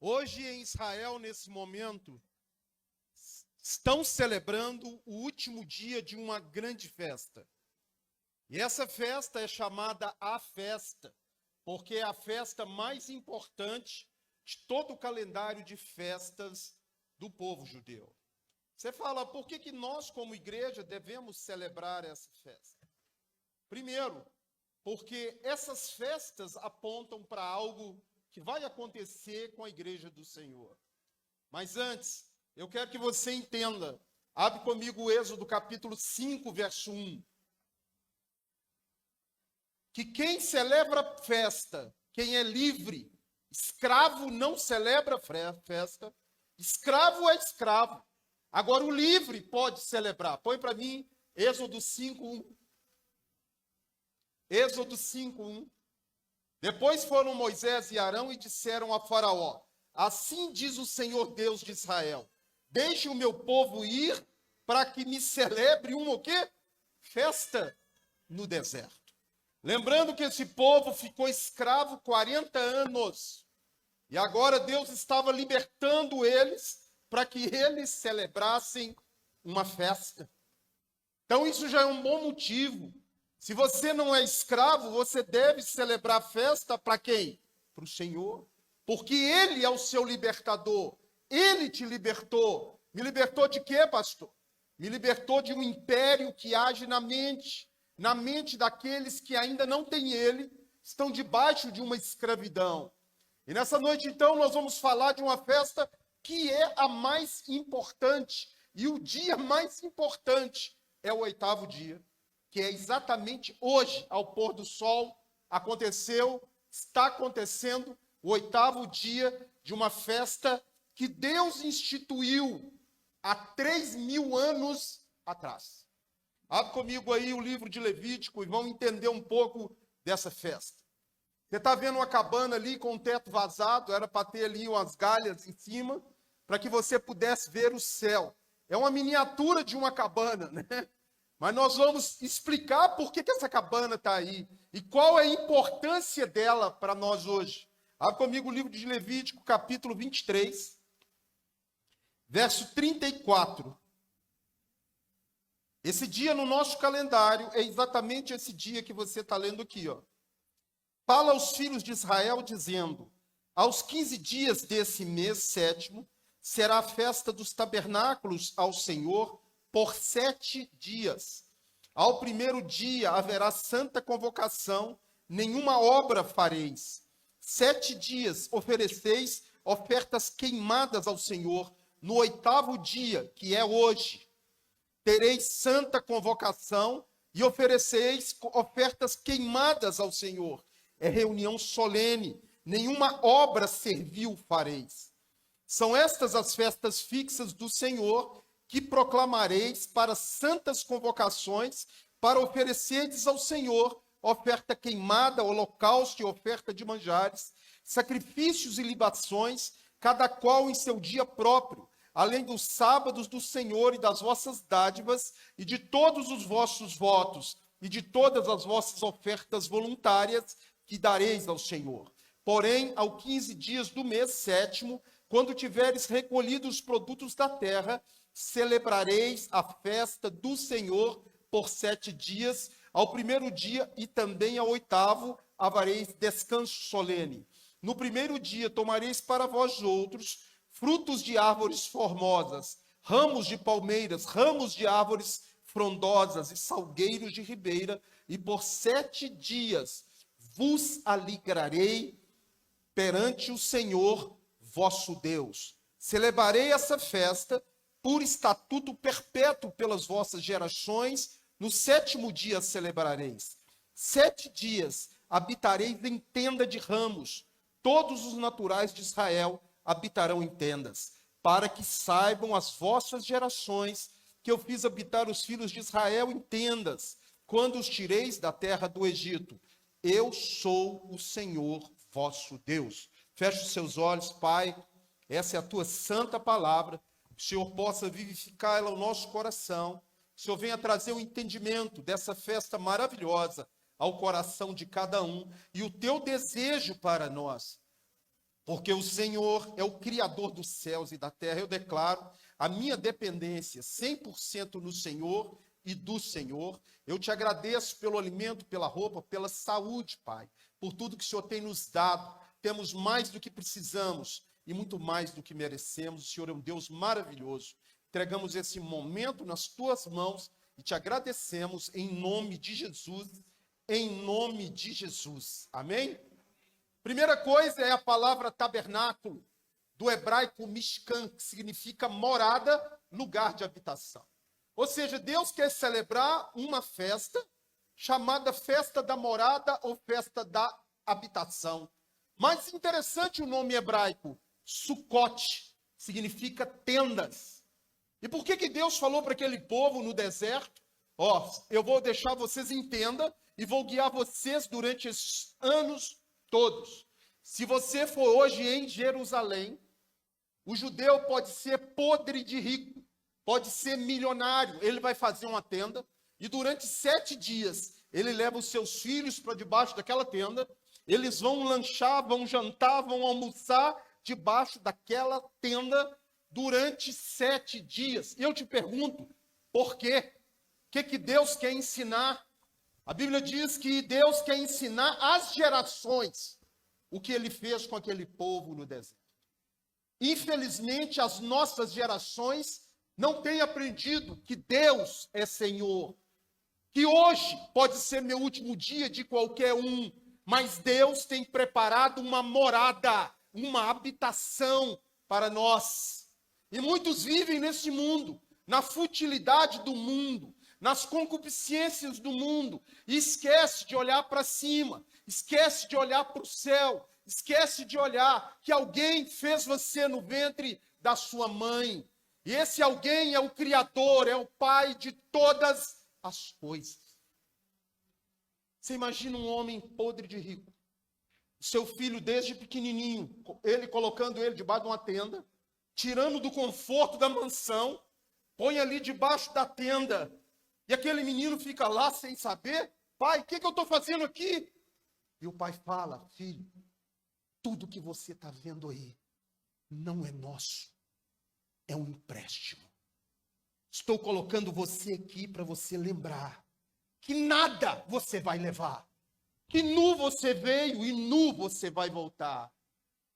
Hoje em Israel, nesse momento, estão celebrando o último dia de uma grande festa. E essa festa é chamada a festa, porque é a festa mais importante de todo o calendário de festas do povo judeu. Você fala, por que nós, como igreja, devemos celebrar essa festa? Primeiro, porque essas festas apontam para algo que vai acontecer com a igreja do Senhor. Mas antes, eu quero que você entenda. Abre comigo o Êxodo capítulo 5, verso 1. Que quem celebra festa, quem é livre, escravo não celebra festa, escravo é escravo. Agora o livre pode celebrar. Põe para mim Êxodo 5, 1. Êxodo 5, 1. Depois foram Moisés e Arão e disseram a Faraó: assim diz o Senhor Deus de Israel: deixe o meu povo ir para que me celebre o quê? Festa no deserto. Lembrando que esse povo ficou escravo 40 anos. E agora Deus estava libertando eles para que eles celebrassem uma festa. Então isso já é um bom motivo. Se você não é escravo, você deve celebrar festa para quem? Para o Senhor. Porque Ele é o seu libertador. Ele te libertou. Me libertou de quê, pastor? Me libertou de um império que age na mente daqueles que ainda não têm Ele, estão debaixo de uma escravidão. E nessa noite, então, nós vamos falar de uma festa que é a mais importante. E o dia mais importante é o 8º dia, que é exatamente hoje, ao pôr do sol, está acontecendo o 8º dia de uma festa que Deus instituiu há 3.000 anos atrás. Abre comigo aí o livro de Levítico e vamos entender um pouco dessa festa. Você está vendo uma cabana ali com o teto vazado, era para ter ali umas galhas em cima, para que você pudesse ver o céu. É uma miniatura de uma cabana, né? Mas nós vamos explicar por que essa cabana está aí e qual é a importância dela para nós hoje. Abre comigo o livro de Levítico, capítulo 23, verso 34. Esse dia no nosso calendário é exatamente esse dia que você está lendo aqui, ó. Fala aos filhos de Israel, dizendo: aos 15 dias desse mês 7º, será a festa dos tabernáculos ao Senhor por 7 dias. Ao primeiro dia haverá santa convocação, nenhuma obra fareis. 7 dias ofereceis ofertas queimadas ao Senhor. No 8º dia, que é hoje, tereis santa convocação e ofereceis ofertas queimadas ao Senhor. É reunião solene, nenhuma obra servil fareis. São estas as festas fixas do Senhor, que proclamareis para santas convocações, para oferecerdes ao Senhor oferta queimada, holocausto e oferta de manjares, sacrifícios e libações, cada qual em seu dia próprio, além dos sábados do Senhor e das vossas dádivas, e de todos os vossos votos, e de todas as vossas ofertas voluntárias, que dareis ao Senhor. Porém, ao 15 dias do mês 7º, quando tiveres recolhido os produtos da terra, celebrareis a festa do Senhor por 7 dias. Ao primeiro dia e também ao 8º havereis descanso solene. No primeiro dia tomareis para vós outros frutos de árvores formosas, ramos de palmeiras, ramos de árvores frondosas e salgueiros de ribeira, e por 7 dias vos alegrarei perante o Senhor vosso Deus. Celebrarei essa festa por estatuto perpétuo pelas vossas gerações. No 7º dia celebrareis. 7 dias habitareis em tenda de ramos. Todos os naturais de Israel habitarão em tendas, para que saibam as vossas gerações que eu fiz habitar os filhos de Israel em tendas, quando os tireis da terra do Egito. Eu sou o Senhor vosso Deus. Feche os seus olhos, Pai. Essa é a tua santa palavra. Que o Senhor possa vivificá-la ao nosso coração. Que o Senhor venha trazer o entendimento dessa festa maravilhosa ao coração de cada um. E o teu desejo para nós. Porque o Senhor é o Criador dos céus e da terra. Eu declaro a minha dependência 100% no Senhor e do Senhor. Eu te agradeço pelo alimento, pela roupa, pela saúde, Pai, por tudo que o Senhor tem nos dado. Temos mais do que precisamos e muito mais do que merecemos. O Senhor é um Deus maravilhoso. Entregamos esse momento nas tuas mãos e te agradecemos em nome de Jesus. Em nome de Jesus. Amém? Primeira coisa é a palavra tabernáculo, do hebraico mishkan, que significa morada, lugar de habitação. Ou seja, Deus quer celebrar uma festa chamada festa da morada ou festa da habitação. Mais interessante o nome hebraico, Sukkot, significa tendas. E por que Deus falou para aquele povo no deserto? Eu vou deixar vocês em tenda e vou guiar vocês durante esses anos todos. Se você for hoje em Jerusalém, o judeu pode ser podre de rico, pode ser milionário, ele vai fazer uma tenda e durante 7 dias ele leva os seus filhos para debaixo daquela tenda, eles vão lanchar, vão jantar, vão almoçar debaixo daquela tenda durante 7 dias. E eu te pergunto, por quê? O que Deus quer ensinar? A Bíblia diz que Deus quer ensinar às gerações o que ele fez com aquele povo no deserto. Infelizmente, as nossas gerações não têm aprendido que Deus é Senhor. Que hoje pode ser meu último dia de qualquer um, mas Deus tem preparado uma morada, uma habitação para nós. E muitos vivem nesse mundo, na futilidade do mundo, nas concupiscências do mundo, e esquece de olhar para cima, esquece de olhar para o céu, esquece de olhar que alguém fez você no ventre da sua mãe. E esse alguém é o Criador, é o Pai de todas as coisas. Você imagina um homem podre de rico, seu filho desde pequenininho, ele colocando ele debaixo de uma tenda, tirando do conforto da mansão, põe ali debaixo da tenda, e aquele menino fica lá sem saber, pai, o que eu estou fazendo aqui? E o pai fala, filho, tudo que você está vendo aí não é nosso, é um empréstimo. Estou colocando você aqui para você lembrar que nada você vai levar, que nu você veio e nu você vai voltar,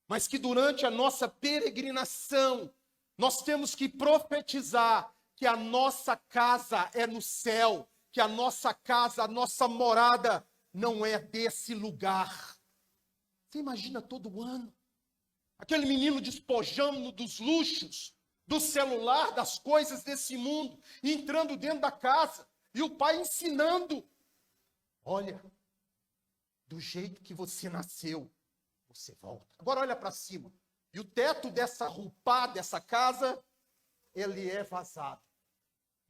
mas que durante a nossa peregrinação nós temos que profetizar que a nossa casa é no céu, que a nossa casa, a nossa morada não é desse lugar. Você imagina todo ano aquele menino despojando dos luxos, do celular, das coisas desse mundo, entrando dentro da casa, e o pai ensinando, olha, do jeito que você nasceu, você volta. Agora olha para cima, e o teto dessa rupá, dessa casa, ele é vazado.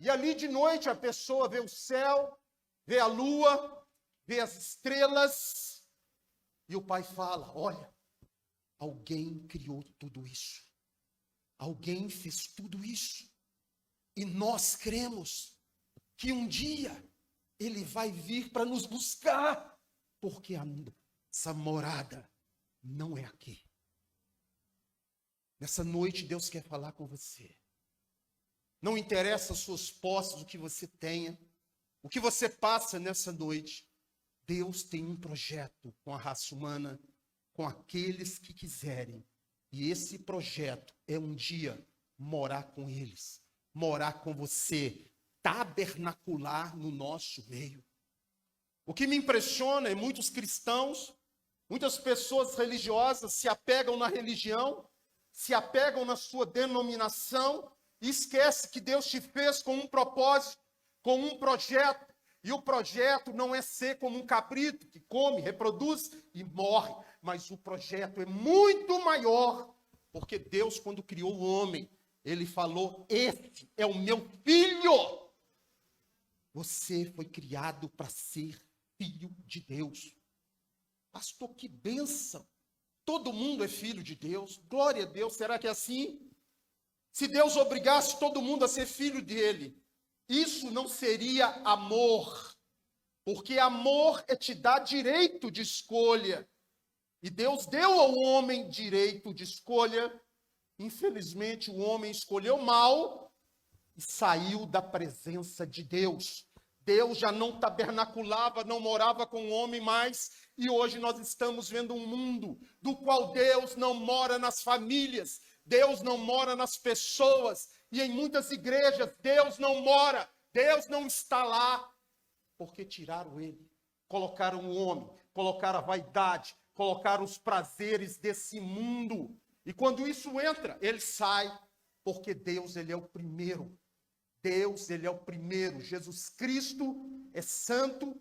E ali de noite a pessoa vê o céu, vê a lua, vê as estrelas, e o pai fala, olha, alguém criou tudo isso. Alguém fez tudo isso. E nós cremos que um dia ele vai vir para nos buscar, porque a nossa morada não é aqui. Nessa noite Deus quer falar com você. Não interessa as suas posses, o que você tenha, o que você passa nessa noite. Deus tem um projeto com a raça humana, com aqueles que quiserem. E esse projeto é um dia morar com eles, morar com você, tabernacular no nosso meio. O que me impressiona é muitos cristãos, muitas pessoas religiosas se apegam na religião, se apegam na sua denominação e esquece que Deus te fez com um propósito, com um projeto. E o projeto não é ser como um cabrito que come, reproduz e morre. Mas o projeto é muito maior. Porque Deus, quando criou o homem, ele falou, esse é o meu filho. Você foi criado para ser filho de Deus. Pastor, que bênção. Todo mundo é filho de Deus. Glória a Deus. Será que é assim? Se Deus obrigasse todo mundo a ser filho dele, isso não seria amor. Porque amor é te dar direito de escolha. E Deus deu ao homem direito de escolha. Infelizmente, o homem escolheu mal e saiu da presença de Deus. Deus já não tabernaculava, não morava com o homem mais, e hoje nós estamos vendo um mundo do qual Deus não mora nas famílias, Deus não mora nas pessoas, e em muitas igrejas Deus não mora, Deus não está lá, porque tiraram ele, colocaram o homem, colocaram a vaidade, colocaram os prazeres desse mundo, e quando isso entra, ele sai, porque Deus, ele é o primeiro. Deus, ele é o primeiro. Jesus Cristo é santo.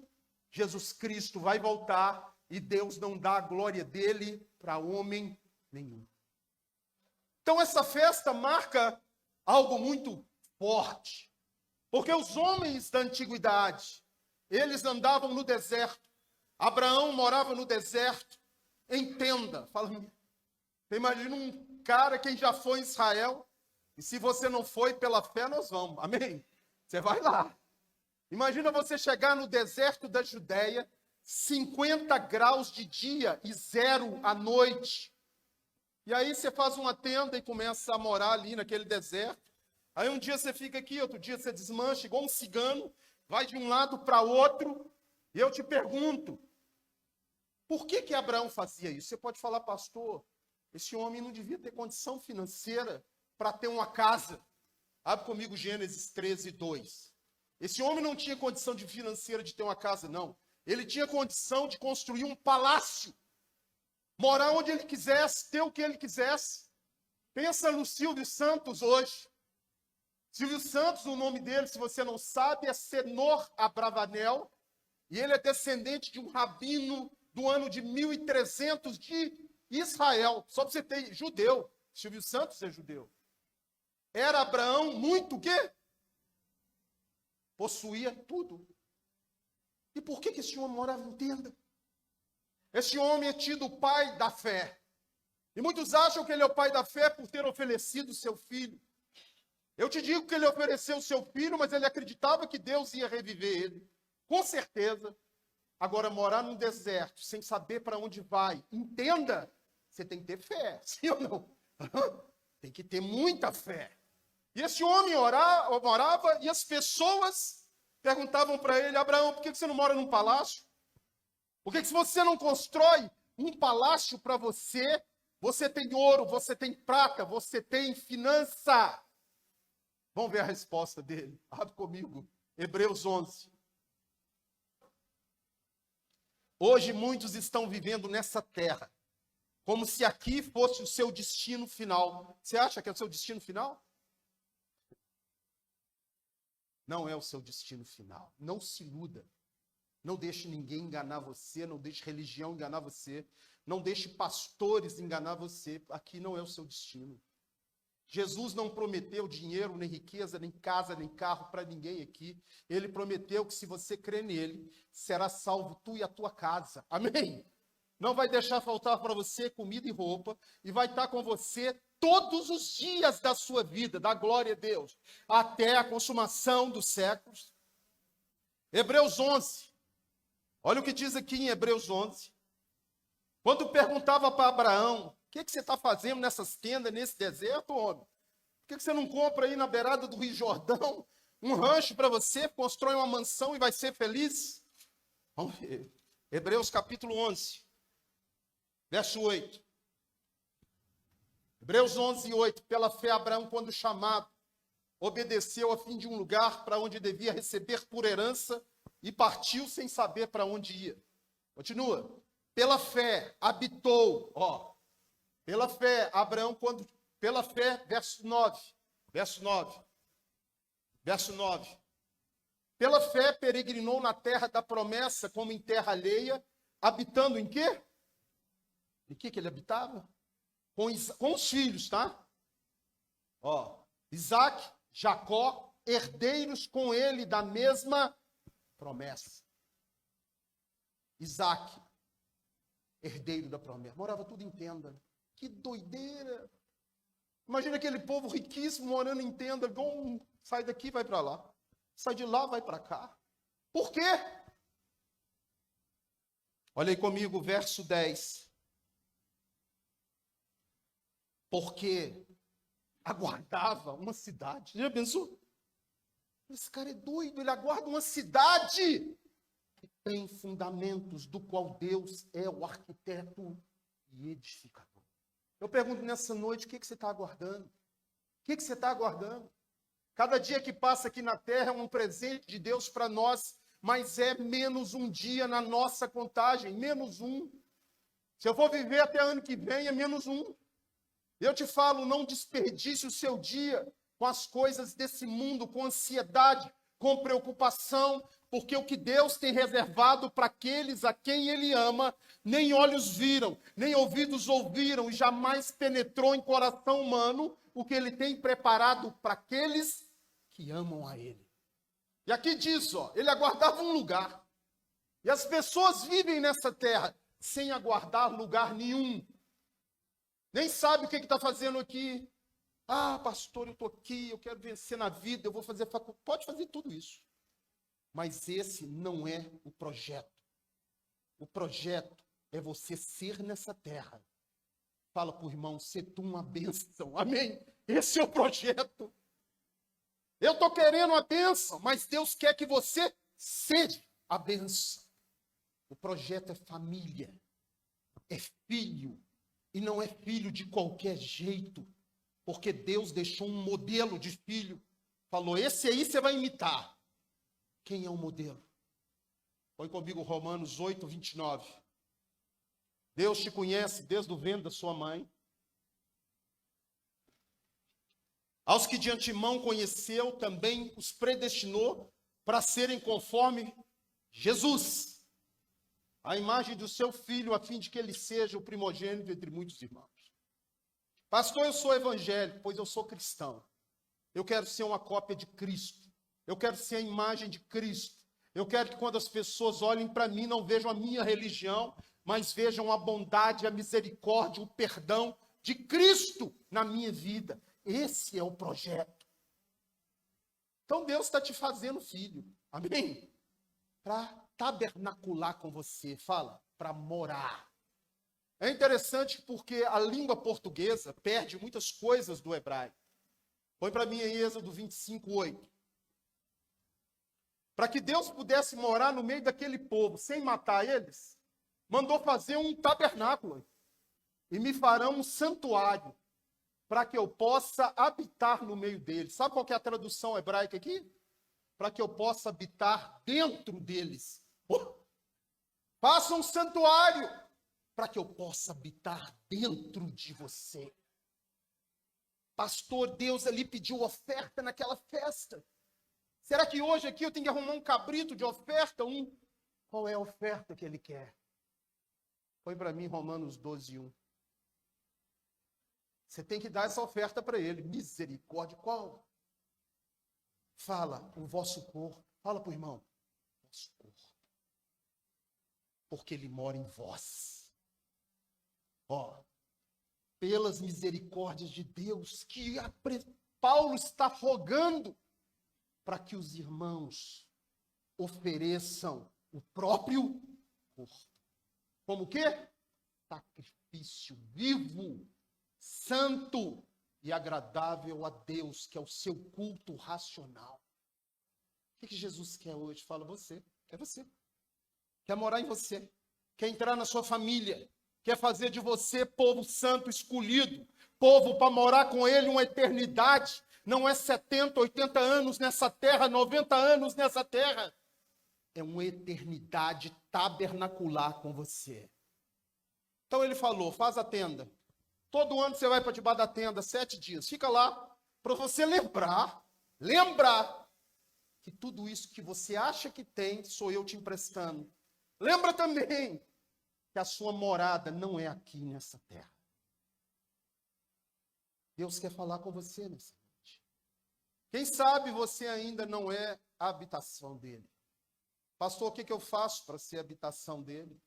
Jesus Cristo vai voltar e Deus não dá a glória dele para homem nenhum. Então essa festa marca algo muito forte. Porque os homens da antiguidade, eles andavam no deserto. Abraão morava no deserto, em tenda. Fala, você imagina um cara, quem já foi em Israel, e se você não foi pela fé, nós vamos. Amém? Você vai lá. Imagina você chegar no deserto da Judéia, 50 graus de dia e 0 à noite. E aí você faz uma tenda e começa a morar ali naquele deserto. Aí um dia você fica aqui, outro dia você desmancha, igual um cigano, vai de um lado para outro. E eu te pergunto, por que Abraão fazia isso? Você pode falar, pastor, esse homem não devia ter condição financeira para ter uma casa. Abre comigo Gênesis 13, 2. Esse homem não tinha condição financeira de ter uma casa, não. Ele tinha condição de construir um palácio. Morar onde ele quisesse, ter o que ele quisesse. Pensa no Silvio Santos hoje. Silvio Santos, o nome dele, se você não sabe, é Senor Abravanel. E ele é descendente de um rabino do ano de 1300 de Israel. Só para você ter, judeu. Silvio Santos é judeu. Era Abraão muito o quê? Possuía tudo. E por que esse homem morava em tenda? Esse homem é tido o pai da fé. E muitos acham que ele é o pai da fé por ter oferecido seu filho. Eu te digo que ele ofereceu seu filho, mas ele acreditava que Deus ia reviver ele. Com certeza. Agora, morar num deserto, sem saber para onde vai, entenda, você tem que ter fé. Sim ou não? Tem que ter muita fé. E esse homem orava e as pessoas perguntavam para ele, Abraão, por que você não mora num palácio? Por que se você não constrói um palácio para você, você tem ouro, você tem prata, você tem finança? Vamos ver a resposta dele. Abre comigo. Hebreus 11. Hoje muitos estão vivendo nessa terra, como se aqui fosse o seu destino final. Você acha que é o seu destino final? Não é o seu destino final. Não se iluda. Não deixe ninguém enganar você, não deixe religião enganar você, não deixe pastores enganar você. Aqui não é o seu destino. Jesus não prometeu dinheiro, nem riqueza, nem casa, nem carro para ninguém aqui. Ele prometeu que se você crer nele, será salvo tu e a tua casa. Amém? Não vai deixar faltar para você comida e roupa, e vai estar com você todos os dias da sua vida, da glória a Deus, até a consumação dos séculos. Hebreus 11. Olha o que diz aqui em Hebreus 11. Quando perguntava para Abraão, o que você está fazendo nessas tendas, nesse deserto, homem? Por que você não compra aí na beirada do Rio Jordão um rancho para você, constrói uma mansão e vai ser feliz? Vamos ver. Hebreus capítulo 11, verso 8. Hebreus 11, 8. Pela fé, Abraão, quando chamado, obedeceu a fim de um lugar para onde devia receber por herança e partiu sem saber para onde ia. Continua. Pela fé, habitou, pela fé, Abraão, pela fé, verso 9. Pela fé, peregrinou na terra da promessa, como em terra alheia, habitando em quê? Em que ele habitava? Com os filhos, tá? Isaac, Jacó, herdeiros com ele da mesma promessa. Isaac, herdeiro da promessa. Morava tudo em tenda. Que doideira! Imagina aquele povo riquíssimo morando em tenda. Sai daqui, vai para lá. Sai de lá, vai para cá. Por quê? Olha aí comigo, verso 10. porque aguardava uma cidade. Já pensou? Esse cara é doido, ele aguarda uma cidade que tem fundamentos, do qual Deus é o arquiteto e edificador. Eu pergunto nessa noite, o que você está aguardando? O que você está aguardando? Cada dia que passa aqui na terra é um presente de Deus para nós, mas é menos um dia na nossa contagem, menos um. Se eu for viver até ano que vem, é menos um. Eu te falo, não desperdice o seu dia com as coisas desse mundo, com ansiedade, com preocupação, porque o que Deus tem reservado para aqueles a quem Ele ama, nem olhos viram, nem ouvidos ouviram, e jamais penetrou em coração humano o que Ele tem preparado para aqueles que amam a Ele. E aqui diz, Ele aguardava um lugar. E as pessoas vivem nessa terra sem aguardar lugar nenhum. Nem sabe o que está fazendo aqui. Ah, pastor, eu estou aqui, eu quero vencer na vida, eu vou fazer faculdade. Pode fazer tudo isso. Mas esse não é o projeto. O projeto é você ser nessa terra. Fala para o irmão, ser tu uma bênção. Amém? Esse é o projeto. Eu estou querendo a bênção, mas Deus quer que você seja a bênção. O projeto é família, é filho, e não é filho de qualquer jeito, porque Deus deixou um modelo de filho. Falou, esse aí você vai imitar. Quem é o modelo? Põe comigo Romanos 8, 29. Deus te conhece desde o ventre da sua mãe. Aos que de antemão conheceu, também os predestinou para serem conforme Jesus, a imagem do seu filho, a fim de que ele seja o primogênito entre muitos irmãos. Pastor, eu sou evangélico, pois eu sou cristão. Eu quero ser uma cópia de Cristo. Eu quero ser a imagem de Cristo. Eu quero que quando as pessoas olhem para mim, não vejam a minha religião, mas vejam a bondade, a misericórdia, o perdão de Cristo na minha vida. Esse é o projeto. Então Deus está te fazendo filho. Amém? Para tabernacular com você. Fala, para morar. É interessante porque a língua portuguesa perde muitas coisas do hebraico. Põe para mim aí Êxodo 25, 8. Para que Deus pudesse morar no meio daquele povo, sem matar eles, mandou fazer um tabernáculo. E me farão um santuário, para que eu possa habitar no meio deles. Sabe qual que é a tradução hebraica aqui? Para que eu possa habitar dentro deles. Faça um santuário, para que eu possa habitar dentro de você. Pastor, Deus ali pediu oferta naquela festa. Será que hoje aqui eu tenho que arrumar um cabrito de oferta? Qual é a oferta que ele quer? Põe para mim Romanos 12, 1. Você tem que dar essa oferta para ele. Misericórdia, qual? Fala, o vosso corpo. Fala para o irmão. Vosso corpo. Porque ele mora em vós. Pelas misericórdias de Deus, que Paulo está rogando para que os irmãos ofereçam o próprio corpo. Como o quê? Sacrifício vivo, santo e agradável a Deus, que é o seu culto racional. O que Jesus quer hoje? Fala você, quer você. Quer morar em você, quer entrar na sua família, quer fazer de você povo santo escolhido, povo para morar com ele uma eternidade. Não é 70, 80 anos nessa terra, 90 anos nessa terra. É uma eternidade tabernacular com você. Então ele falou, faz a tenda. Todo ano você vai para debaixo da tenda, 7 dias. Fica lá, para você lembrar que tudo isso que você acha que tem, sou eu te emprestando. Lembra também que a sua morada não é aqui nessa terra. Deus quer falar com você nessa noite. Quem sabe você ainda não é a habitação dele. Pastor, o que eu faço para ser a habitação dele?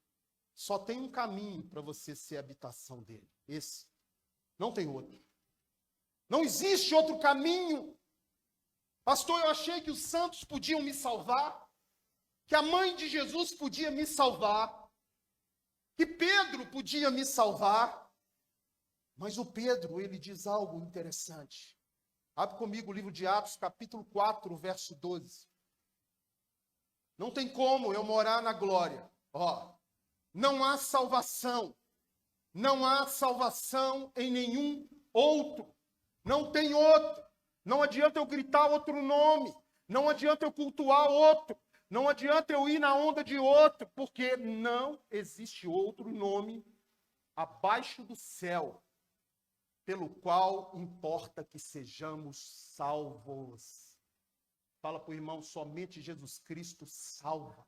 Só tem um caminho para você ser a habitação dele. Esse. Não tem outro. Não existe outro caminho. Pastor, eu achei que os santos podiam me salvar, que a mãe de Jesus podia me salvar, que Pedro podia me salvar. Mas o Pedro, ele diz algo interessante. Abre comigo o livro de Atos, capítulo 4, verso 12. Não tem como eu morar na glória. Não há salvação. Não há salvação em nenhum outro. Não tem outro. Não adianta eu gritar outro nome. Não adianta eu cultuar outro. Não adianta eu ir na onda de outro. Porque não existe outro nome abaixo do céu pelo qual importa que sejamos salvos. Fala para o irmão, somente Jesus Cristo salva.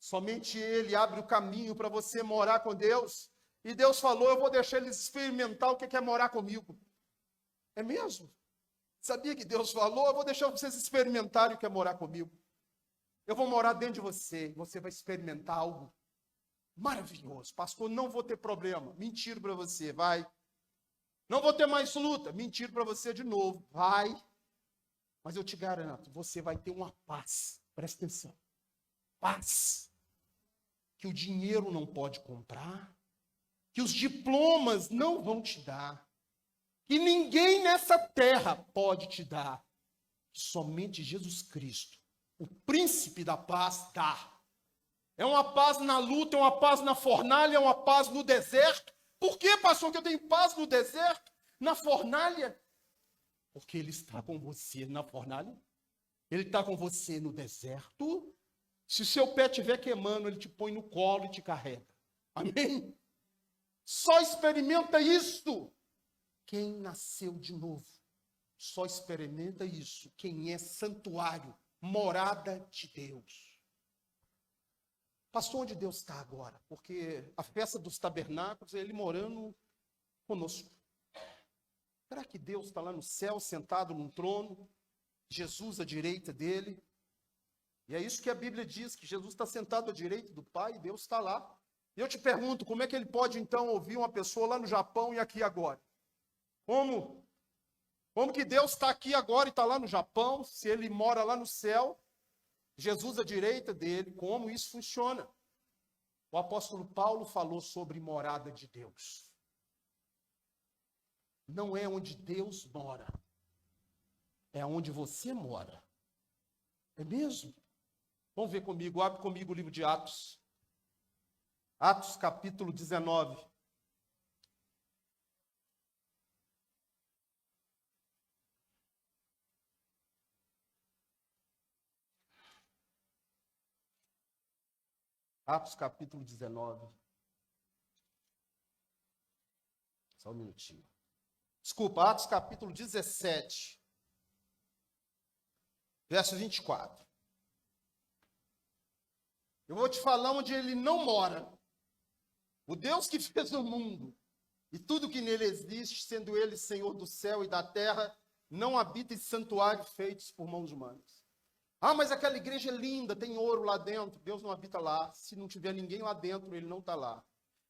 Somente Ele abre o caminho para você morar com Deus. E Deus falou, eu vou deixar eles experimentar o que é morar comigo. É mesmo? Sabia que Deus falou, eu vou deixar vocês experimentarem o que é morar comigo. Eu vou morar dentro de você, você vai experimentar algo maravilhoso. Pastor, não vou ter problema. Mentira para você, vai. Não vou ter mais luta. Mentira para você de novo, vai. Mas eu te garanto, você vai ter uma paz. Presta atenção. Paz. Que o dinheiro não pode comprar. Que os diplomas não vão te dar. Que ninguém nessa terra pode te dar. Que somente Jesus Cristo, o príncipe da paz, dá. É uma paz na luta, é uma paz na fornalha, é uma paz no deserto. Por que, pastor, que eu tenho paz no deserto, na fornalha? Porque Ele está com você na fornalha. Ele está com você no deserto. Se o seu pé estiver queimando, Ele te põe no colo e te carrega. Amém? Só experimenta isso quem nasceu de novo. Só experimenta isso quem é santuário, morada de Deus. Pastor, onde Deus está agora? Porque a festa dos tabernáculos é Ele morando conosco. Será que Deus está lá no céu, sentado num trono, Jesus à direita dele? E é isso que a Bíblia diz, que Jesus está sentado à direita do Pai e Deus está lá. E eu te pergunto, como é que Ele pode então ouvir uma pessoa lá no Japão e aqui agora? Como? Como que Deus está aqui agora e está lá no Japão, se Ele mora lá no céu? Jesus à direita dele, como isso funciona? O apóstolo Paulo falou sobre morada de Deus. Não é onde Deus mora, é onde você mora. É mesmo? Vamos ver comigo, abre comigo o livro de Atos. Atos capítulo 19. Atos capítulo 19. Só um minutinho. Desculpa, Atos capítulo 17. Verso 24. Eu vou te falar onde Ele não mora. O Deus que fez o mundo e tudo que nele existe, sendo Ele Senhor do céu e da terra, não habita em santuários feitos por mãos humanas. Ah, mas aquela igreja é linda, tem ouro lá dentro. Deus não habita lá. Se não tiver ninguém lá dentro, Ele não está lá.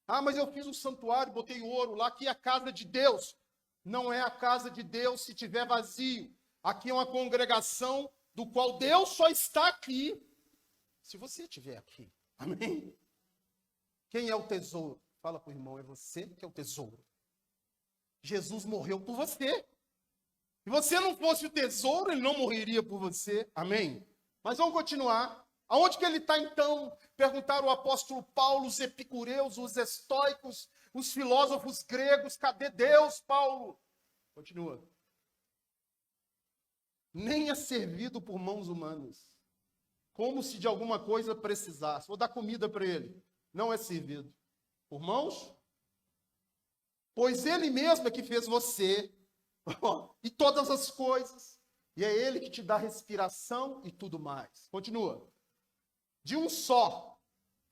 Ah, mas eu fiz um santuário, botei ouro lá, aqui é a casa de Deus. Não é a casa de Deus se tiver vazio. Aqui é uma congregação do qual Deus só está aqui se você estiver aqui. Amém? Quem é o tesouro? Fala para o irmão, é você que é o tesouro. Jesus morreu por você. Se você não fosse o tesouro, Ele não morreria por você. Amém? Mas vamos continuar. Aonde que Ele está então? Perguntaram o apóstolo Paulo, os epicureus, os estoicos, os filósofos gregos. Cadê Deus, Paulo? Continua. Nem é servido por mãos humanas. Como se de alguma coisa precisasse. Vou dar comida para Ele. Não é servido por mãos? Pois Ele mesmo é que fez você e todas as coisas. E é Ele que te dá respiração e tudo mais. Continua. De um só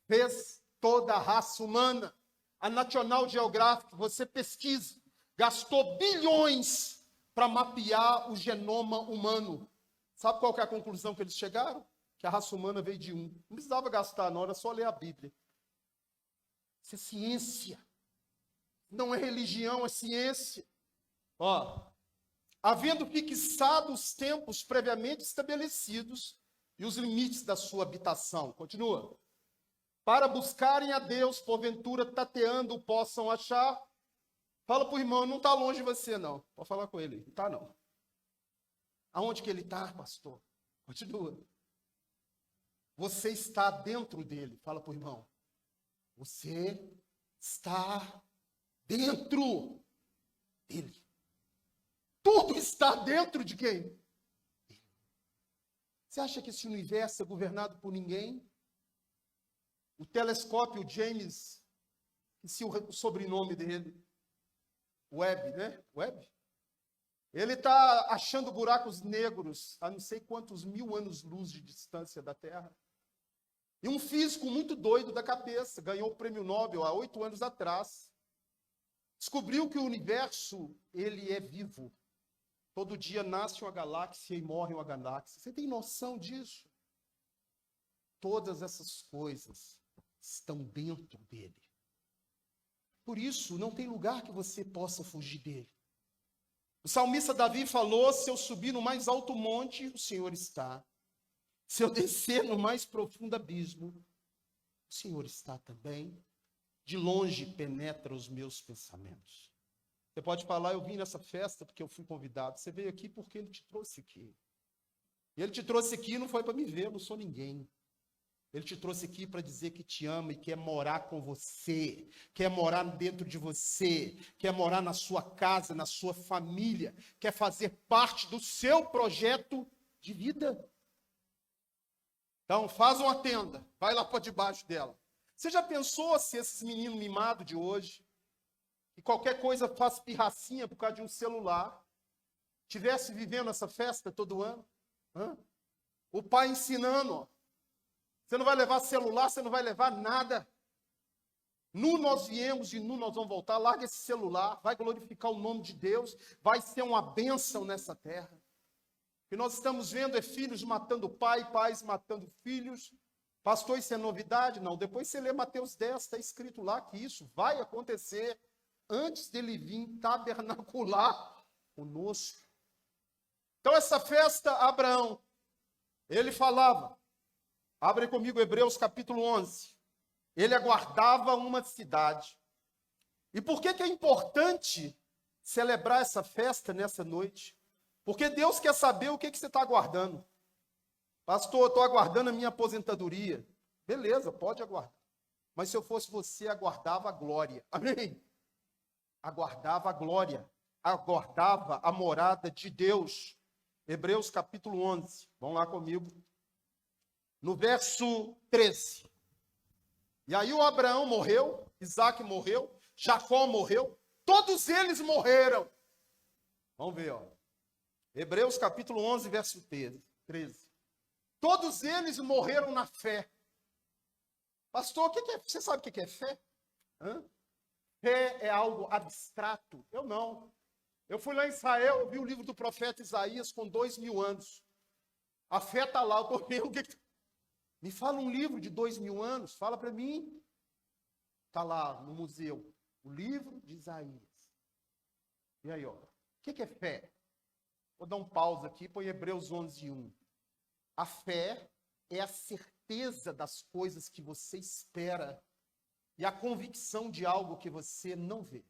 fez toda a raça humana. A National Geographic, você pesquisa, gastou bilhões para mapear o genoma humano. Sabe qual que é a conclusão que eles chegaram? Que a raça humana veio de um. Não precisava gastar, não, era só ler a Bíblia. Isso é ciência. Não é religião, é ciência. Havendo fixado os tempos previamente estabelecidos e os limites da sua habitação. Continua. Para buscarem a Deus, porventura tateando possam achar, Fala para o irmão, não está longe de você, não. Pode falar com ele. Não está, não. Aonde que ele está, pastor? Continua. Você está dentro dele. Fala para o irmão. Você está dentro dele. Tudo está dentro de quem? Você acha que esse universo é governado por ninguém? O telescópio James, esqueci o sobrenome dele, Webb, né? Webb? Ele está achando buracos negros a não sei quantos mil anos-luz de distância da Terra. E um físico muito doido da cabeça, ganhou o prêmio Nobel há 8 anos atrás, descobriu que o universo, ele é vivo. Todo dia nasce uma galáxia e morre uma galáxia. Você tem noção disso? Todas essas coisas estão dentro dele. Por isso, não tem lugar que você possa fugir dele. O salmista Davi falou, se eu subir no mais alto monte, o Senhor está. Se eu descer no mais profundo abismo, o Senhor está também. De longe penetra os meus pensamentos. Você pode falar, eu vim nessa festa porque eu fui convidado. Você veio aqui porque ele te trouxe aqui. E ele te trouxe aqui não foi para me ver, eu não sou ninguém. Ele te trouxe aqui para dizer que te ama e quer morar com você, quer morar dentro de você, quer morar na sua casa, na sua família, quer fazer parte do seu projeto de vida. Então, faz uma tenda, vai lá para debaixo dela. Você já pensou se esses meninos mimados de hoje, que qualquer coisa faz pirracinha por causa de um celular, tivesse vivendo essa festa todo ano? O pai ensinando, ó. Você não vai levar celular, você não vai levar nada. Nu nós viemos e nu nós vamos voltar. Larga esse celular, vai glorificar o nome de Deus, vai ser uma bênção nessa terra. O que nós estamos vendo é filhos matando pai, pais matando filhos. Pastor, isso é novidade? Não. Depois você lê Mateus 10, está escrito lá que isso vai acontecer antes dele vir tabernacular conosco. Então essa festa, Abraão, ele falava, abre comigo Hebreus capítulo 11. Ele aguardava uma cidade. E por que é importante celebrar essa festa nessa noite? Porque Deus quer saber o que você está aguardando. Pastor, eu estou aguardando a minha aposentadoria. Beleza, pode aguardar. Mas se eu fosse você, aguardava a glória. Amém? Aguardava a glória. Aguardava a morada de Deus. Hebreus capítulo 11. Vão lá comigo. No verso 13. E aí o Abraão morreu, Isaac morreu, Jacó morreu, todos eles morreram. Vamos ver, ó. Hebreus capítulo 11, verso 13. Todos eles morreram na fé. Pastor, o que é? Você sabe o que é fé? Fé é algo abstrato. Eu não. Eu fui lá em Israel, eu vi o livro do profeta Isaías com 2000 anos. A fé está lá, eu estou vendo o que... Me fala um livro de 2000 anos, fala para mim. Está lá no museu, o livro de Isaías. E aí, ó, o que é fé? Vou dar um pausa aqui, põe Hebreus 11, 1. A fé é a certeza das coisas que você espera e a convicção de algo que você não vê.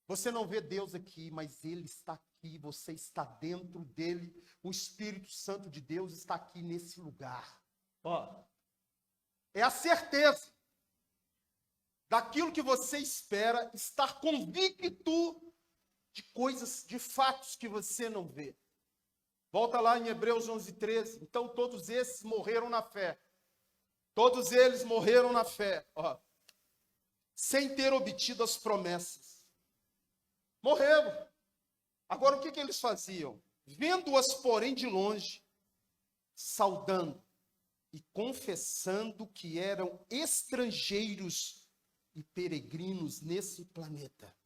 Você não vê Deus aqui, mas Ele está aqui, você está dentro dele, o Espírito Santo de Deus está aqui nesse lugar. Ó, é a certeza daquilo que você espera, estar convicto de coisas, de fatos que você não vê. Volta lá em Hebreus 11, 13. Então todos esses morreram na fé. Todos eles morreram na fé, ó, sem ter obtido as promessas. Morreram. Agora o que eles faziam? Vendo-as, porém, de longe, saudando e confessando que eram estrangeiros e peregrinos nesse planeta.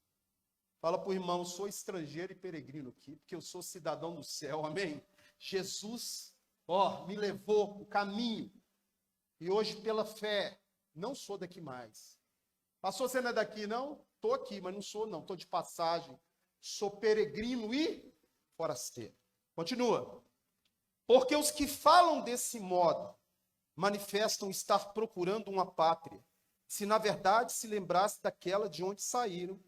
Fala para o irmão, sou estrangeiro e peregrino aqui, porque eu sou cidadão do céu, amém? Jesus, ó, me levou o caminho, e hoje pela fé, não sou daqui mais. Pastor, você não é daqui, não? Estou aqui, mas não sou não, estou de passagem. Sou peregrino e forasteiro. Continua. Porque os que falam desse modo, manifestam estar procurando uma pátria, se na verdade se lembrasse daquela de onde saíram,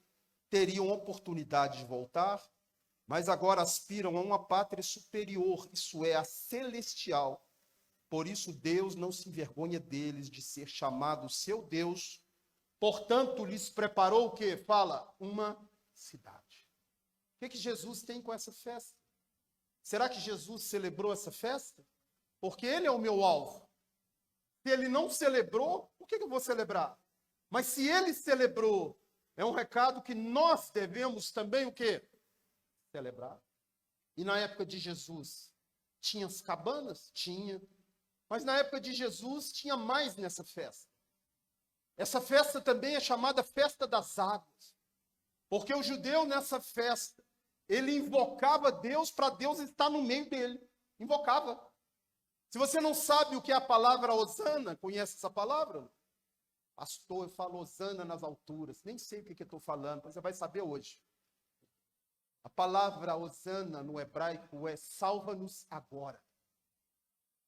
teriam oportunidade de voltar, mas agora aspiram a uma pátria superior, isso é, a celestial. Por isso Deus não se envergonha deles de ser chamado seu Deus. Portanto, lhes preparou o quê? Fala, uma cidade. O que Jesus tem com essa festa? Será que Jesus celebrou essa festa? Porque ele é o meu alvo. Se ele não celebrou, por que eu vou celebrar? Mas se ele celebrou, é um recado que nós devemos também o quê? Celebrar. E na época de Jesus, tinha as cabanas? Tinha. Mas na época de Jesus, tinha mais nessa festa. Essa festa também é chamada Festa das Águas. Porque o judeu, nessa festa, ele invocava Deus para Deus estar no meio dele. Invocava. Se você não sabe o que é a palavra Hosana, conhece essa palavra? Pastor, eu falo Hosana nas alturas. Nem sei o que eu estou falando, mas você vai saber hoje. A palavra Hosana no hebraico é salva-nos agora.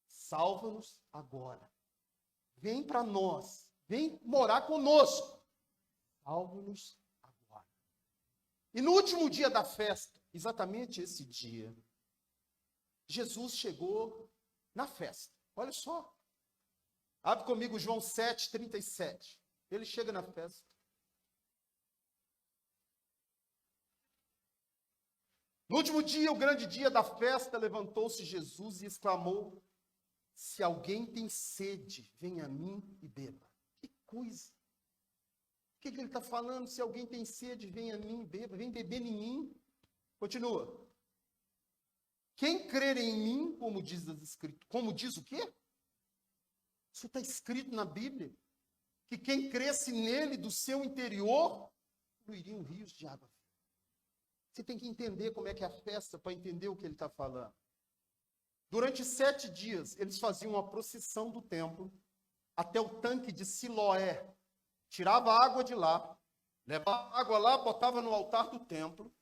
Salva-nos agora. Vem para nós. Vem morar conosco. Salva-nos agora. E no último dia da festa, exatamente esse dia, Jesus chegou na festa. Olha só. Abre comigo João 7:37. Ele chega na festa. No último dia, o grande dia da festa, levantou-se Jesus e exclamou: se alguém tem sede, venha a mim e beba. Que coisa! O que ele está falando? Se alguém tem sede, venha a mim e beba. Vem beber em mim. Continua. Quem crer em mim, como diz as Escrituras, como diz o quê? Isso está escrito na Bíblia. Que quem cresce nele, do seu interior, fluiriam rios de água. Você tem que entender como é que é a festa para entender o que ele está falando. Durante 7 dias, eles faziam uma procissão do templo até o tanque de Siloé. Tirava a água de lá, levava a água lá, botava no altar do templo,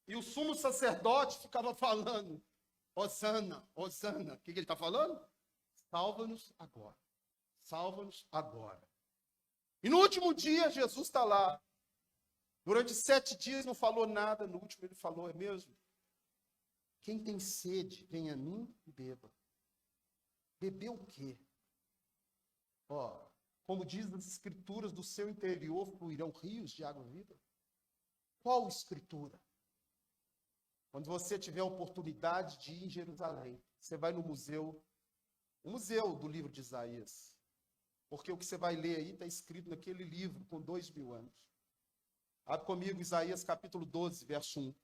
e o sumo sacerdote ficava falando: Hosana, Hosana. O que ele está falando? Salva-nos agora. Salva-nos agora. E no último dia, Jesus está lá. Durante 7 dias não falou nada, no último ele falou: é mesmo? Quem tem sede, venha a mim e beba. Beber o quê? Ó, como diz nas Escrituras, do seu interior fluirão rios de água viva. Qual Escritura? Quando você tiver a oportunidade de ir em Jerusalém, você vai no museu, o museu do livro de Isaías. Porque o que você vai ler aí está escrito naquele livro com 2000 anos. Abre comigo Isaías capítulo 12, verso 1.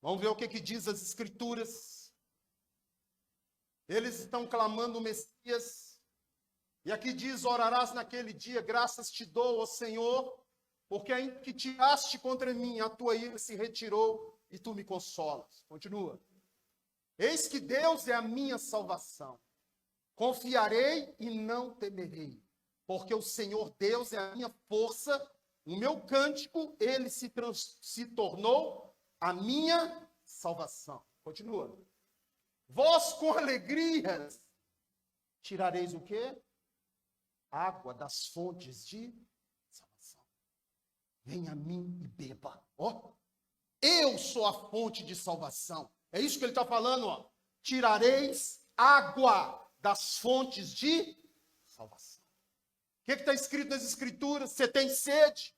Vamos ver o que diz as Escrituras. Eles estão clamando o Messias. E aqui diz: orarás naquele dia, graças te dou, ó Senhor, porque ainda que tiraste contra mim, a tua ira se retirou e tu me consolas. Continua. Eis que Deus é a minha salvação. Confiarei e não temerei, porque o Senhor Deus é a minha força, o meu cântico, ele se tornou a minha salvação. Continua. Vós com alegrias tirareis o quê? Água das fontes de salvação. Venha a mim e beba. Ó, eu sou a fonte de salvação. É isso que ele está falando, ó. Tirareis água das fontes de salvação. O que está escrito nas Escrituras? Você tem sede?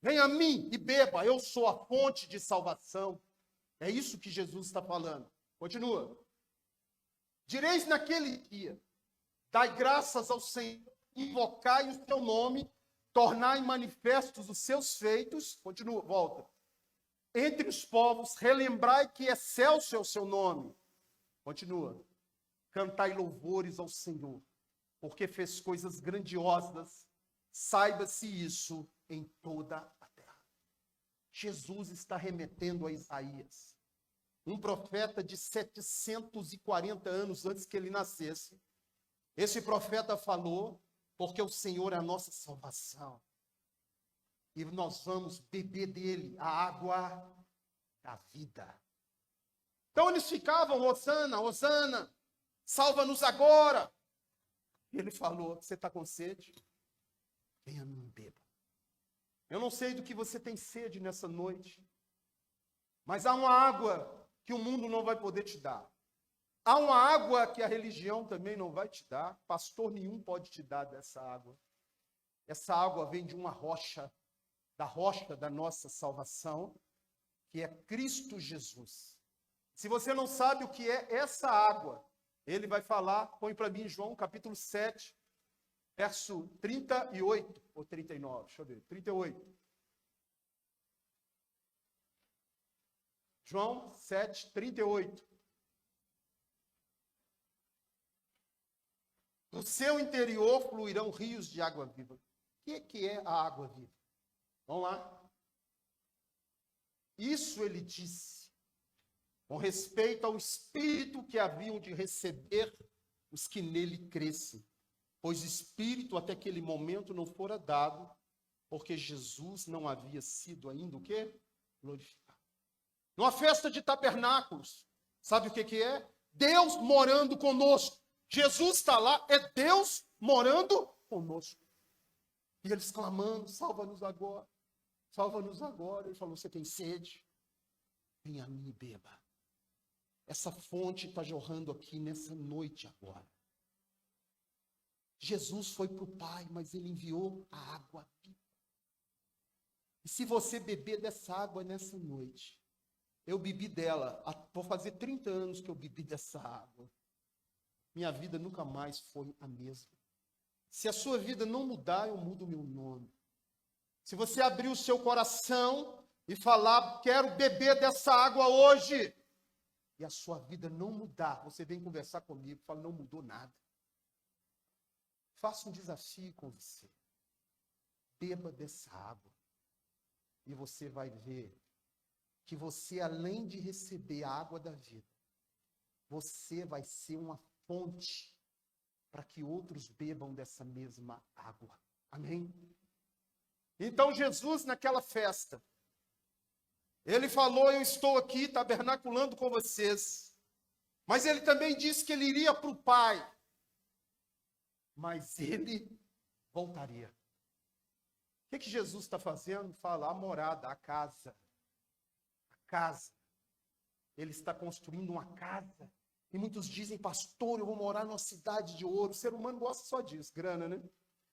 Venha a mim e beba, eu sou a fonte de salvação. É isso que Jesus está falando. Continua. Direis naquele dia: dai graças ao Senhor, invocai o seu nome, tornai manifestos os seus feitos. Continua, volta. Entre os povos, relembrai que excelso é o seu nome. Continua. Cantai louvores ao Senhor, porque fez coisas grandiosas. Saiba-se isso em toda a terra. Jesus está remetendo a Isaías, um profeta de 740 anos antes que ele nascesse. Esse profeta falou: porque o Senhor é a nossa salvação. E nós vamos beber dele a água da vida. Então eles ficavam: Hosana, Hosana, salva-nos agora. E ele falou: você está com sede? Venha a mim e beba. Eu não sei do que você tem sede nessa noite, mas há uma água que o mundo não vai poder te dar. Há uma água que a religião também não vai te dar. Pastor nenhum pode te dar dessa água. Essa água vem de uma rocha da nossa salvação, que é Cristo Jesus. Se você não sabe o que é essa água, ele vai falar, põe para mim João capítulo 7, verso 38 ou 39, deixa eu ver, 38. João 7, 38. Do seu interior fluirão rios de água viva. O que é a água viva? Vamos lá. Isso ele disse, com respeito ao Espírito que haviam de receber os que nele crescem. Pois Espírito até aquele momento não fora dado, porque Jesus não havia sido ainda o quê? Glorificado. Numa festa de tabernáculos, sabe o que é? Deus morando conosco. Jesus está lá, é Deus morando conosco. E eles clamando, salva-nos agora, salva-nos agora. Ele falou, você tem sede? Vem a mim e beba. Essa fonte está jorrando aqui nessa noite agora. Jesus foi para o Pai, mas ele enviou a água viva. E se você beber dessa água nessa noite, eu bebi dela, vou fazer 30 anos que eu bebi dessa água. Minha vida nunca mais foi a mesma. Se a sua vida não mudar, eu mudo o meu nome. Se você abrir o seu coração e falar, quero beber dessa água hoje, e a sua vida não mudar, você vem conversar comigo, fala, não mudou nada. Faça um desafio com você. Beba dessa água. E você vai ver que você, além de receber a água da vida, você vai ser uma fonte para que outros bebam dessa mesma água. Amém? Então Jesus, naquela festa, ele falou, eu estou aqui tabernaculando com vocês. Mas ele também disse que ele iria para o Pai. Mas ele voltaria. O que Jesus está fazendo? Fala, a morada, a casa. A casa. Ele está construindo uma casa. E muitos dizem, pastor, eu vou morar numa cidade de ouro. O ser humano gosta só disso, grana, né?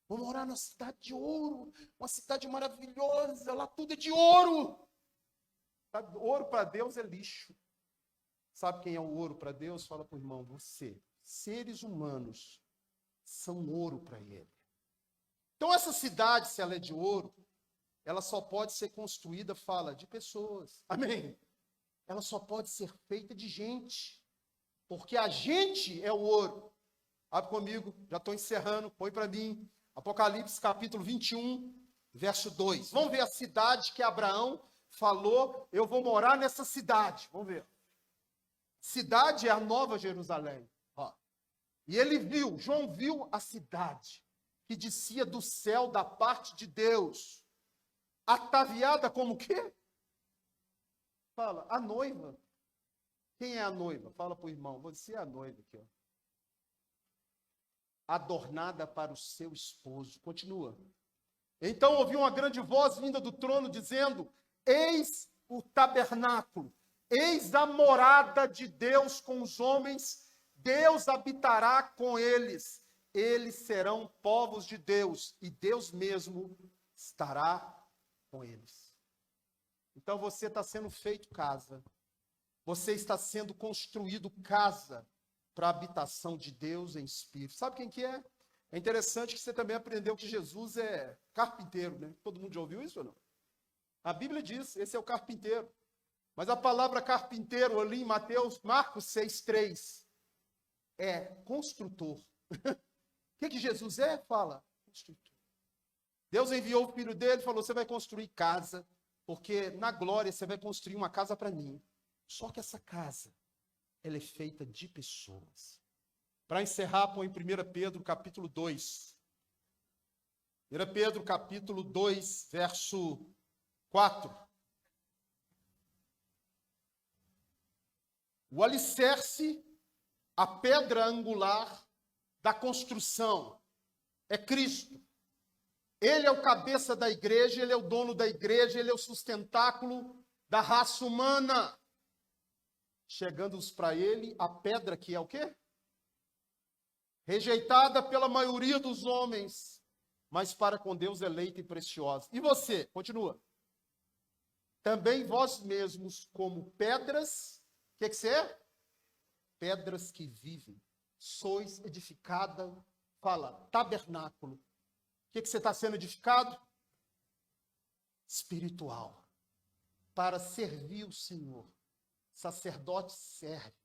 Vou morar numa cidade de ouro, uma cidade maravilhosa, lá tudo é de ouro. Sabe, ouro para Deus é lixo. Sabe quem é o ouro para Deus? Fala para o irmão, você. Seres humanos são ouro para ele. Então essa cidade, se ela é de ouro, ela só pode ser construída, fala, de pessoas. Amém? Ela só pode ser feita de gente. Porque a gente é o ouro. Abre comigo, já estou encerrando, põe para mim. Apocalipse capítulo 21, verso 2. Vamos ver a cidade que Abraão falou, eu vou morar nessa cidade. Vamos ver. Cidade é a Nova Jerusalém. Ó. E ele viu, João viu a cidade que descia do céu da parte de Deus, ataviada como o quê? Fala, a noiva. Quem é a noiva? Fala para o irmão, você é a noiva aqui, ó. Adornada para o seu esposo. Continua. Então ouvi uma grande voz vinda do trono dizendo, eis o tabernáculo, eis a morada de Deus com os homens, Deus habitará com eles, eles serão povos de Deus, e Deus mesmo estará com eles. Então você está sendo feito casa, você está sendo construído casa para a habitação de Deus em espírito. Sabe quem que é? É interessante que você também aprendeu que Jesus é carpinteiro, né? Todo mundo já ouviu isso ou não? A Bíblia diz, esse é o carpinteiro. Mas a palavra carpinteiro ali em Marcos 6,3 é construtor. O que Jesus é? Fala, construtor. Deus enviou o filho dele e falou, você vai construir casa, porque na glória você vai construir uma casa para mim. Só que essa casa, ela é feita de pessoas. Para encerrar, põe em 1 Pedro capítulo 2. 1 Pedro capítulo 2, verso 4. O alicerce, a pedra angular da construção é Cristo. Ele é o cabeça da igreja, ele é o dono da igreja, ele é o sustentáculo da raça humana. Chegando-os para ele, a pedra que é o quê? Rejeitada pela maioria dos homens, mas para com Deus eleita e preciosa. E você? Continua. Também vós mesmos, como pedras, o que você é? Pedras que vivem. Sois edificada, fala, tabernáculo. O que você está sendo edificado? Espiritual. Para servir o Senhor. Sacerdote serve.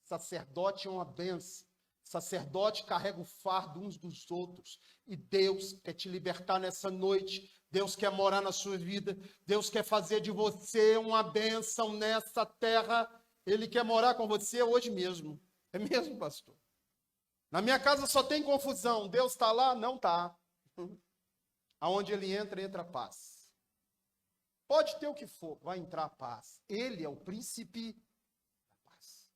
Sacerdote é uma bênção. Sacerdote carrega o fardo uns dos outros. E Deus quer te libertar nessa noite. Deus quer morar na sua vida. Deus quer fazer de você uma bênção nessa terra. Ele quer morar com você hoje mesmo. É mesmo, pastor? Na minha casa só tem confusão. Deus está lá? Não está. Aonde ele entra, entra a paz. Pode ter o que for, vai entrar a paz. Ele é o príncipe da paz.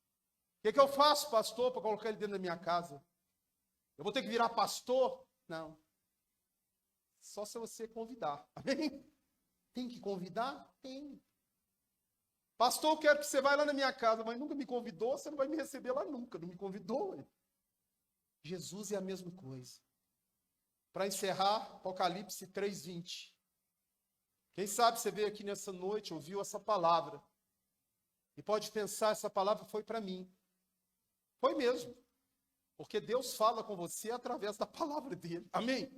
O que eu faço, pastor, para colocar ele dentro da minha casa? Eu vou ter que virar pastor? Não. Só se você convidar. Amém? Tem que convidar? Tem. Pastor, eu quero que você vá lá na minha casa, mas nunca me convidou, você não vai me receber lá nunca. Não me convidou. Ué. Jesus é a mesma coisa. Para encerrar, Apocalipse 3:20. Quem sabe você veio aqui nessa noite, ouviu essa palavra, e pode pensar, essa palavra foi para mim. Foi mesmo. Porque Deus fala com você através da palavra dele. Amém?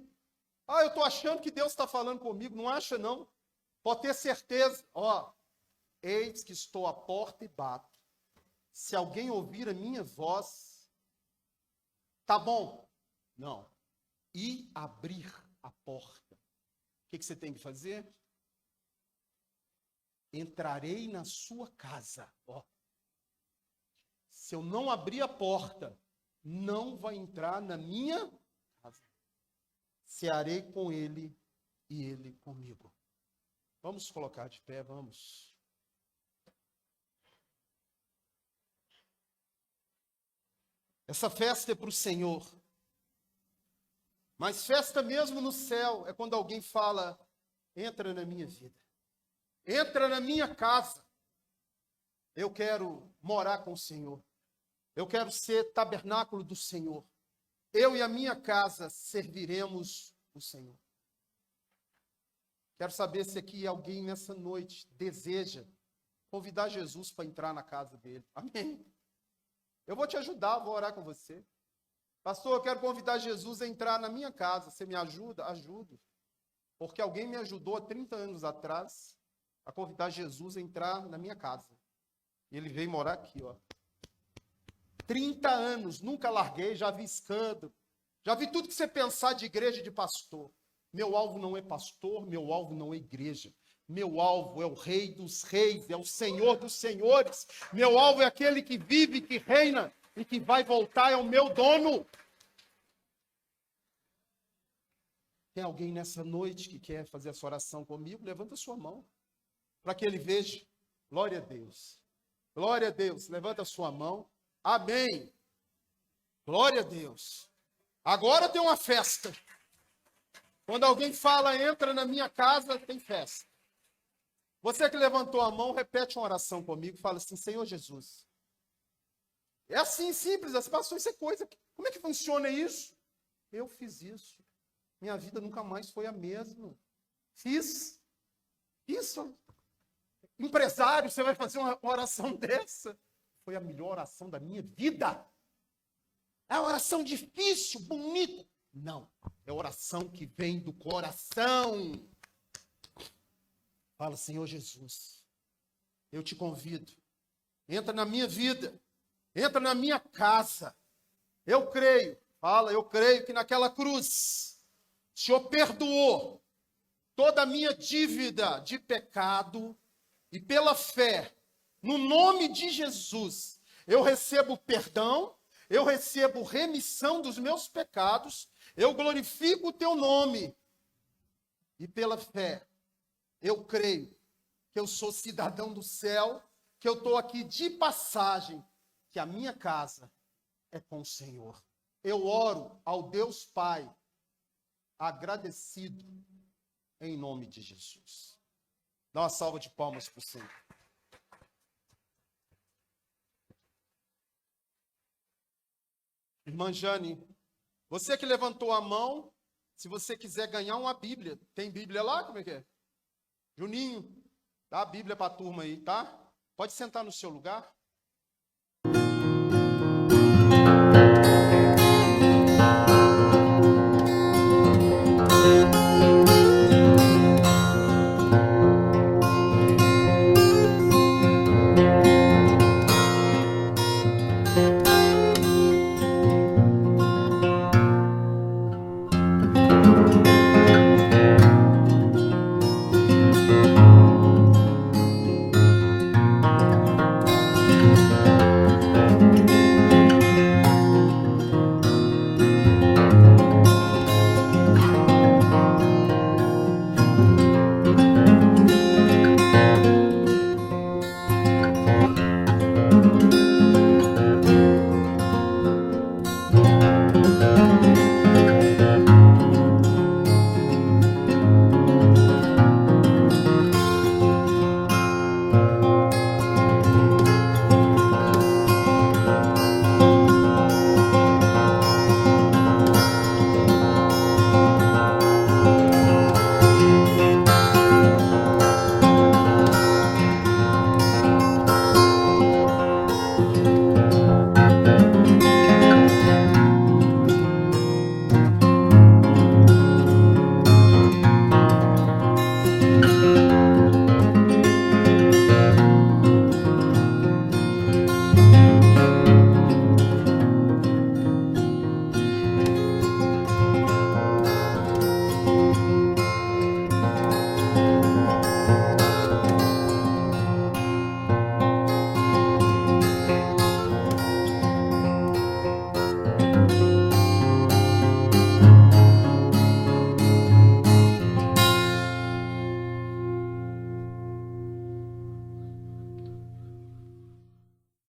Eu estou achando que Deus está falando comigo. Não acha, não. Pode ter certeza. Eis que estou à porta e bato. Se alguém ouvir a minha voz, tá bom? Não. E abrir a porta. O que você tem que fazer? Entrarei na sua casa. Se eu não abrir a porta, não vai entrar na minha casa. Cearei com ele e ele comigo. Vamos colocar de pé, vamos. Essa festa é para o Senhor. Mas festa mesmo no céu é quando alguém fala, entra na minha vida. Entra na minha casa. Eu quero morar com o Senhor. Eu quero ser tabernáculo do Senhor. Eu e a minha casa serviremos o Senhor. Quero saber se aqui alguém nessa noite deseja convidar Jesus para entrar na casa dele. Amém? Eu vou te ajudar, vou orar com você. Pastor, eu quero convidar Jesus a entrar na minha casa. Você me ajuda? Ajudo. Porque alguém me ajudou há 30 anos atrás a convidar Jesus a entrar na minha casa. E ele veio morar aqui, 30 anos, nunca larguei, já vi escândalo. Já vi tudo que você pensar de igreja e de pastor. Meu alvo não é pastor, meu alvo não é igreja. Meu alvo é o Rei dos Reis, é o Senhor dos Senhores. Meu alvo é aquele que vive, que reina e que vai voltar, é o meu dono. Tem alguém nessa noite que quer fazer essa oração comigo? Levanta a sua mão, para que ele veja. Glória a Deus. Glória a Deus. Levanta a sua mão. Amém. Glória a Deus. Agora tem uma festa. Quando alguém fala, entra na minha casa, tem festa. Você que levantou a mão, repete uma oração comigo. Fala assim, Senhor Jesus. É assim, simples. As pastor, isso é coisa. Como é que funciona isso? Eu fiz isso. Minha vida nunca mais foi a mesma. Fiz. Isso. Empresário, você vai fazer uma oração dessa? Foi a melhor oração da minha vida. É uma oração difícil, bonita. Não. É oração que vem do coração. Fala, Senhor Jesus, eu te convido. Entra na minha vida. Entra na minha casa. Eu creio. Fala, eu creio que naquela cruz, o Senhor perdoou toda a minha dívida de pecado e pela fé, no nome de Jesus, eu recebo perdão, eu recebo remissão dos meus pecados, eu glorifico o teu nome e pela fé, eu creio que eu sou cidadão do céu, que eu estou aqui de passagem, que a minha casa é com o Senhor. Eu oro ao Deus Pai, agradecido em nome de Jesus. Dá uma salva de palmas para o Senhor. Irmã Jane, você que levantou a mão, se você quiser ganhar uma Bíblia, tem Bíblia lá? Como é que é? Juninho, dá a Bíblia para a turma aí, tá? Pode sentar no seu lugar.